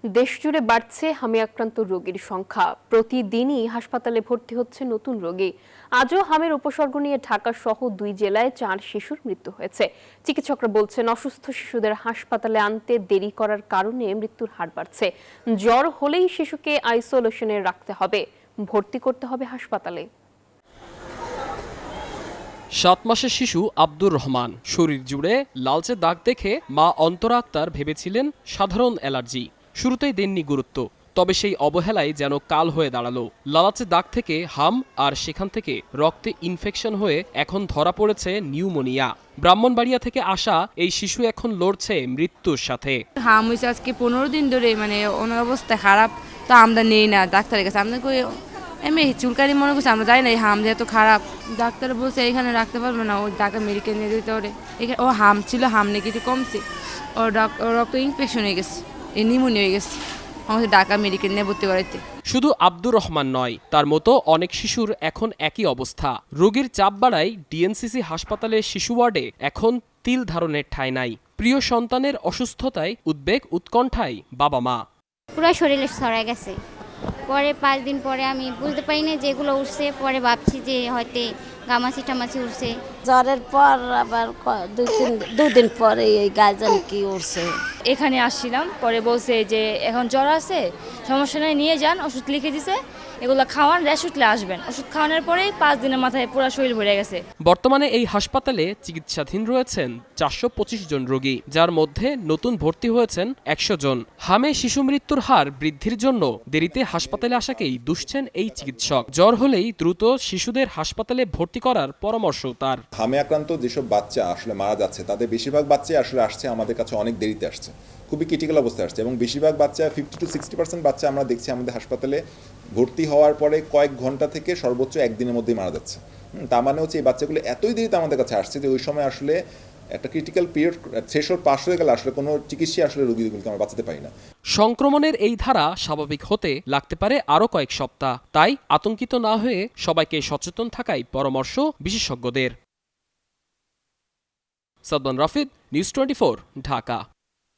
দেশজুড়ে বাড়ছে হামি আক্রান্ত রোগীর সংখ্যা। প্রতিদিনই হাসপাতালে ভর্তি হচ্ছে নতুন রোগী। আজও হামের উপসর্গ নিয়ে ঢাকা সহ 2 জেলায় 4 শিশুর মৃত্যু হয়েছে। চিকিৎসকরা বলছেন, অসুস্থ শিশুদের হাসপাতালে আনতে দেরি করার কারণে মৃত্যুর হার বাড়ছে। জ্বর হলেই শিশুকে আইসোলেশনে রাখতে হবে, ভর্তি করতে হবে হাসপাতালে। 7 মাসের শিশু আব্দুর রহমান শরীর জুড়ে লালচে দাগ দেখে মা অন্তরা আক্তার ভেবেছিলেন সাধারণ অ্যালার্জি। শুরুতেই দেননি গুরুত্ব, তবে সেই অবহেলায় যেন কাল হয়ে দাঁড়ালো। লালাচে দাগ থেকে হাম, আর সেখান থেকে রক্তে ইনফেকশন হয়ে এখন ধরা পড়েছে নিউমোনিয়া। ব্রাহ্মণবাড়িয়া থেকে আসা এই শিশু এখন লড়ছে মৃত্যুর সাথে। হাম হয়েছে আজকে 15 দিন ধরে, ওনার অবস্থা খারাপ। তো আমরা নেই না ডাক্তারের কাছে, আমরা এমনি চুলকানি মনে করছি, আমরা যাই না। এই হাম যেহেতু খারাপ, ডাক্তার বলছে এখানে রাখতে পারবে না, ও ঢাকা মেডিকেল নিয়ে যেতে পারে। এখানে ও হাম ছিল, হাম নাকি একটু কমছে, ওর রক্ত ইনফেকশন হয়ে গেছে, এই নিউমোনিয়া হয়ে গেছে, আমাদের ঢাকা মেডিকেল নিয়ে ভর্তি করাইতে। শুধু আব্দুর রহমান নয়, তার মতো অনেক শিশুর এখন একই অবস্থা। রোগীর চাপ বাড়ায় ডিএনসিসি হাসপাতালের শিশু ওয়ার্ডে এখন তিল ধারণের ঠাঁই নাই। প্রিয় সন্তানের অসুস্থতায় উদ্বেগ উৎকণ্ঠায় বাবা মা। পুরো শরীরে ছড়ায় গেছে। পরে 5 দিন পরে আমি বুঝতে পারি না যেগুলো উঠছে, পরে ভাবছি যে হয়তো গামাছি টামাছি উঠছে। জ্বরের পর আবার দুদিন পরে এই গাজন কি উঠছে। এখানে আসছিলাম, পরে বলছে যে এখন জ্বর আছে, সমস্যা নেই, নিয়ে যান, ওষুধ লিখে দিছে, এগুলো খাওয়ান, রেস্ট উঠলে আসবেন। ওষুধ খাওয়ানোর পরেই 5 দিনের মাথায় পুরো শরীর ভরে গেছে। বর্তমানে এই হাসপাতালে চিকিৎসাধীন রয়েছেন 425 জন রোগী, যার মধ্যে নতুন ভর্তি হয়েছেন 100 জন। হামে শিশু মৃত্যুর হার বৃদ্ধির জন্য দেরিতে হাসপাতালে আসাকেই দুষছেন এই চিকিৎসক। জ্বর হলেই দ্রুত শিশুদের হাসপাতালে ভর্তি করার পরামর্শ তার। হামে আক্রান্ত যেসব বাচ্চা আসলে মারা যাচ্ছে, তাদের বেশিরভাগ বাচ্চাই আসলে আসছে আমাদের কাছে অনেক দেরিতে আসছে, খুবই ক্রিটিক্যাল অবস্থায় আসছে, এবং বেশিরভাগ বাচ্চা 50 to 60% বাচ্চা আমরা দেখছি আমাদের হাসপাতালে ভর্তি হওয়ার পরে কয়েক ঘন্টা থেকে সর্বোচ্চ একদিনের মধ্যেই মারা যাচ্ছে। তার মানে হচ্ছে এই বাচ্চাগুলো এতই দেরিতে আমাদের কাছে আসছে যে ওই সময় আসলে একটা ক্রিটিক্যাল পিরিয়ড থ্রেশহোল্ড পাস হয়ে গেলে আসলে কোনো চিকিৎসা আসলে রোগীগুলোকে আমরা বাঁচাতে পারি না। সংক্রমণের এই ধারা স্বাভাবিক হতে লাগতে পারে আরও কয়েক সপ্তাহ। তাই আতঙ্কিত না হয়ে সবাইকে সচেতন থাকাই পরামর্শ বিশেষজ্ঞদের। সাদমান রাফিদ, নিউজ 24, ঢাকা।